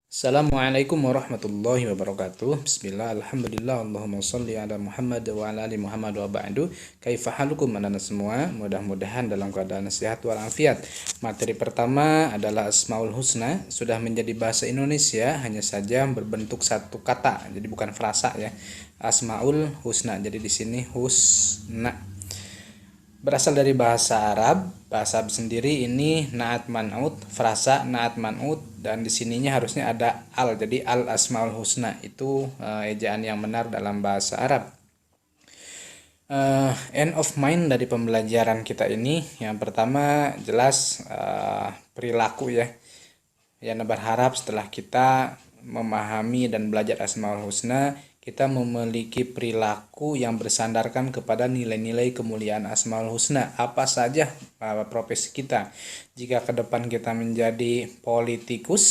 Assalamualaikum warahmatullahi wabarakatuh. Bismillah, alhamdulillah, Allahumma salli ala Muhammad wa ala ali Muhammad wa ba'du. Kaifa halukum anak semua? Mudah-mudahan dalam keadaan sehat walafiat. Materi pertama adalah Asmaul Husna. Sudah menjadi bahasa Indonesia, hanya saja berbentuk satu kata, jadi bukan frasa ya. Asmaul Husna. Jadi di sini husna berasal dari bahasa Arab. Bahasa Arab sendiri ini naat man'ut, frasa naat man'ut, dan di sininya harusnya ada al. Jadi al asmaul husna itu ejaan yang benar dalam bahasa Arab. End of mind dari pembelajaran kita ini, yang pertama jelas perilaku ya. Yana berharap setelah kita memahami dan belajar Asmaul Husna, kita memiliki perilaku yang bersandarkan kepada nilai-nilai kemuliaan Asmaul Husna. Apa saja profesi kita. Jika ke depan kita menjadi politikus,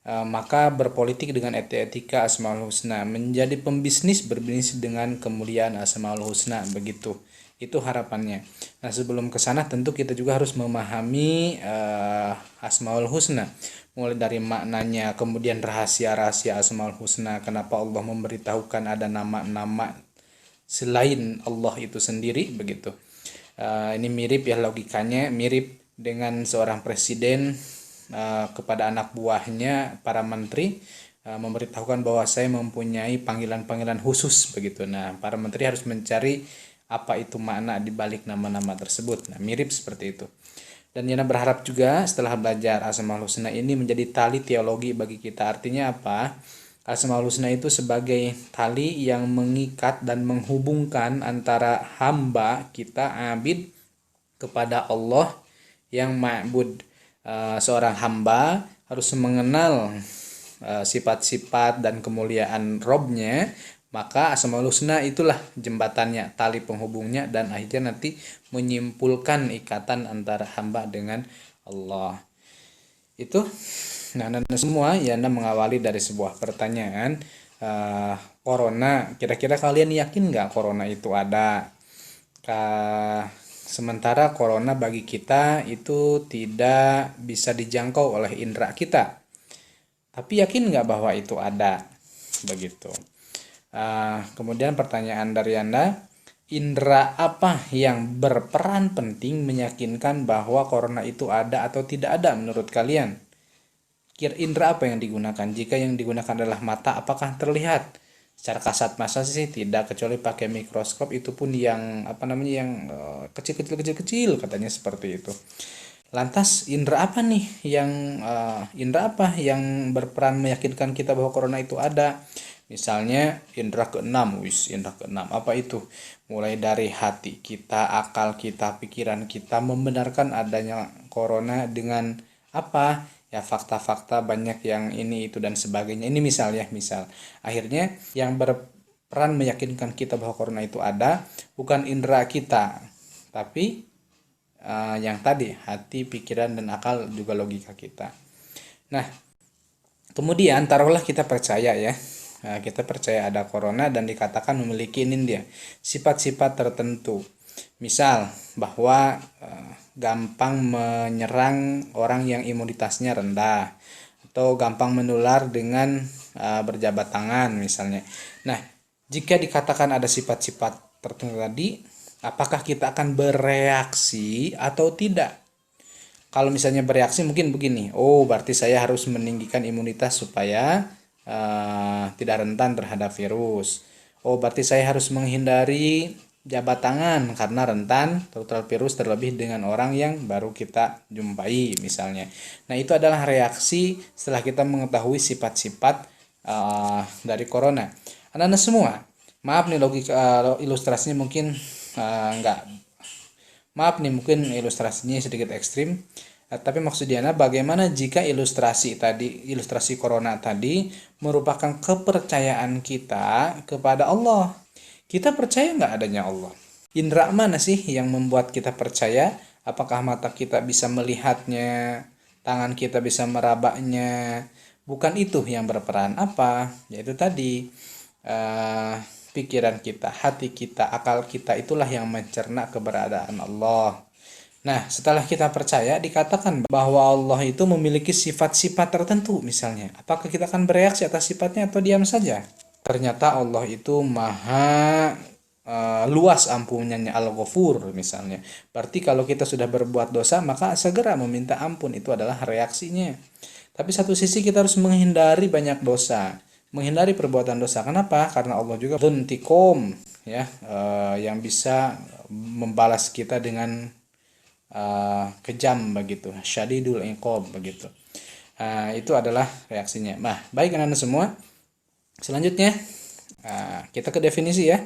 maka berpolitik dengan etika Asmaul Husna. Menjadi pembisnis, berbisnis dengan kemuliaan Asmaul Husna. Begitu. Itu harapannya. Nah, sebelum ke sana tentu kita juga harus memahami Asmaul Husna. Mulai dari maknanya, kemudian rahasia-rahasia Asmaul Husna. Kenapa Allah memberitahukan ada nama-nama selain Allah itu sendiri, begitu. Ini mirip ya logikanya, mirip dengan seorang presiden kepada anak buahnya, para menteri, memberitahukan bahwa saya mempunyai panggilan-panggilan khusus, begitu. Nah, para menteri harus mencari apa itu makna di balik nama-nama tersebut. Nah, mirip seperti itu. Dan Yana berharap juga setelah belajar Asmaul Husna ini menjadi tali teologi bagi kita. Artinya apa? Asmaul Husna itu sebagai tali yang mengikat dan menghubungkan antara hamba kita, abid, kepada Allah yang ma'bud. Seorang hamba harus mengenal sifat-sifat dan kemuliaan Robnya, maka Asmaul Husna itulah jembatannya, tali penghubungnya, dan akhirnya nanti menyimpulkan ikatan antara hamba dengan Allah. Itu, nah semua ya, mengawali dari sebuah pertanyaan. Corona, kira-kira kalian yakin nggak corona itu ada? Sementara corona bagi kita itu tidak bisa dijangkau oleh indera kita. Tapi yakin nggak bahwa itu ada? Begitu. Kemudian pertanyaan dari Anda, indera apa yang berperan penting meyakinkan bahwa corona itu ada atau tidak ada menurut kalian? Indera apa yang digunakan? Jika yang digunakan adalah mata, apakah terlihat? Secara kasat mata sih tidak, kecuali pakai mikroskop, itu pun yang kecil-kecil katanya seperti itu. Lantas indera apa nih indera apa yang berperan meyakinkan kita bahwa corona itu ada? Misalnya indera keenam, indera keenam apa itu? Mulai dari hati kita, akal kita, pikiran kita membenarkan adanya corona dengan apa? Ya fakta-fakta banyak yang ini itu dan sebagainya. Ini misal. Akhirnya yang berperan meyakinkan kita bahwa corona itu ada bukan indera kita, tapi yang tadi hati, pikiran, dan akal, juga logika kita. Nah, kemudian taruhlah kita percaya ya. Kita percaya ada corona dan dikatakan memiliki sifat-sifat tertentu. Misal bahwa gampang menyerang orang yang imunitasnya rendah, atau gampang menular dengan berjabat tangan misalnya. Nah, jika dikatakan ada sifat-sifat tertentu tadi, apakah kita akan bereaksi atau tidak? Kalau misalnya bereaksi mungkin begini, berarti saya harus meninggikan imunitas supaya tidak rentan terhadap virus. Berarti saya harus menghindari jabat tangan karena rentan tertular virus, terlebih dengan orang yang baru kita jumpai misalnya. Nah, itu adalah reaksi setelah kita mengetahui sifat-sifat dari corona. Anak-anak semua, maaf nih ilustrasinya mungkin mungkin ilustrasinya sedikit ekstrim. Tapi maksud Diana, bagaimana jika ilustrasi corona tadi merupakan kepercayaan kita kepada Allah? Kita percaya nggak adanya Allah? Indra mana sih yang membuat kita percaya? Apakah mata kita bisa melihatnya, tangan kita bisa merabaknya? Bukan itu yang berperan. Apa? Yaitu tadi pikiran kita, hati kita, akal kita, itulah yang mencerna keberadaan Allah. Nah, setelah kita percaya, dikatakan bahwa Allah itu memiliki sifat-sifat tertentu misalnya. Apakah kita akan bereaksi atas sifatnya atau diam saja? Ternyata Allah itu maha luas ampunannya, Al-Ghafur misalnya. Berarti kalau kita sudah berbuat dosa, maka segera meminta ampun, itu adalah reaksinya. Tapi satu sisi kita harus menghindari banyak dosa, menghindari perbuatan dosa. Kenapa? Karena Allah juga dzuntiqom, ya, yang bisa membalas kita dengan kejam begitu, syadidul iqab begitu. Itu adalah reaksinya. Nah, baik anak-anak semua. Selanjutnya kita ke definisi ya.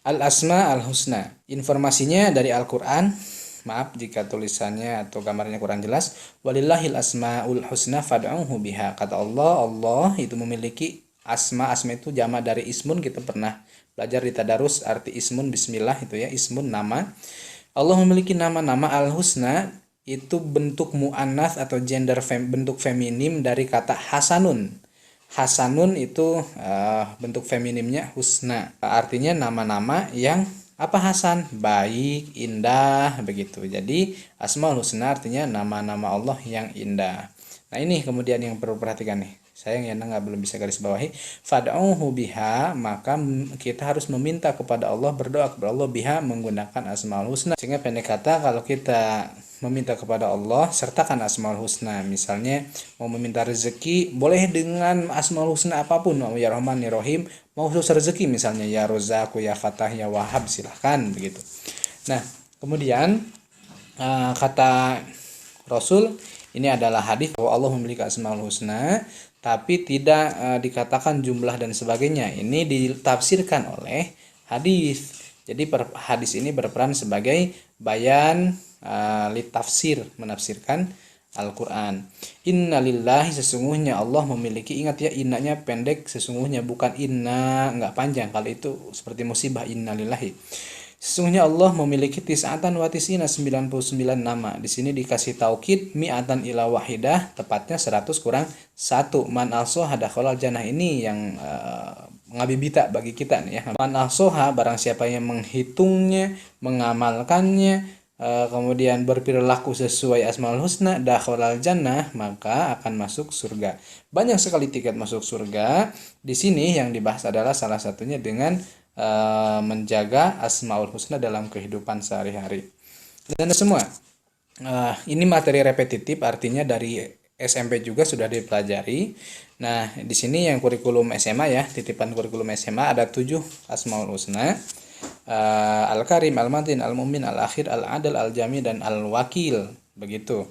Al-asma al-husna. Informasinya dari Al-Qur'an. Maaf jika tulisannya atau gambarnya kurang jelas. Walillahil asmaul husna fad'uhu biha. Kata Allah, Allah itu memiliki asma. Asma itu jamak dari ismun. Kita pernah belajar di tadarus arti ismun, bismillah itu ya, ismun nama. Allah memiliki nama-nama al-husna, itu bentuk mu'annas atau gender bentuk feminim dari kata hasanun. Hasanun itu bentuk feminimnya husna. Artinya nama-nama yang apa hasan? Baik, indah, begitu. Jadi asmaul husna artinya nama-nama Allah yang indah. Nah, ini kemudian yang perlu perhatikan nih. Sayang ya belum bisa garis bawahi. Fad'uhu biha, maka kita harus meminta kepada Allah, berdoa kepada Allah biha menggunakan asmaul husna. Sehingga pendek kata, kalau kita meminta kepada Allah sertakan asmaul husna. Misalnya mau meminta rezeki boleh dengan asmaul husna apapun, ya Rahman ya Rahim. Mau khusus rezeki misalnya ya Rozak, ya Fatah, ya Wahab, silahkan begitu. Nah, kemudian kata Rasul, ini adalah hadis bahwa Allah memiliki asmaul husna, tapi tidak dikatakan jumlah dan sebagainya. Ini ditafsirkan oleh hadis. Jadi hadis ini berperan sebagai bayan litafsir, menafsirkan Al-Quran. Innalillahi, sesungguhnya Allah memiliki, ingat ya, innanya pendek, sesungguhnya, bukan inna, nggak panjang. Kalau itu seperti musibah, innalillahi. Sesungguhnya Allah memiliki tis'atan wa tis'ina, 99 nama. Di sini dikasih taukid mi'atan ila wahidah, tepatnya 100 kurang 1. Man al-soha dakhalal jannah, ini yang ngabibita bagi kita nih ya. Man al-soha, barang siapa yang menghitungnya, mengamalkannya, kemudian berperilaku sesuai asmaul husna, dakhalal jannah, maka akan masuk surga. Banyak sekali tiket masuk surga. Di sini yang dibahas adalah salah satunya dengan menjaga asmaul husna dalam kehidupan sehari-hari. Dan semua ini materi repetitif, artinya dari SMP juga sudah dipelajari. Nah, di sini yang kurikulum SMA ya, titipan kurikulum SMA ada 7 asmaul husna. Al-Karim, Al-Matin, Al-Mumin, Al-Akhir, Al-Adil, Al-Jami, dan Al-Wakil, begitu.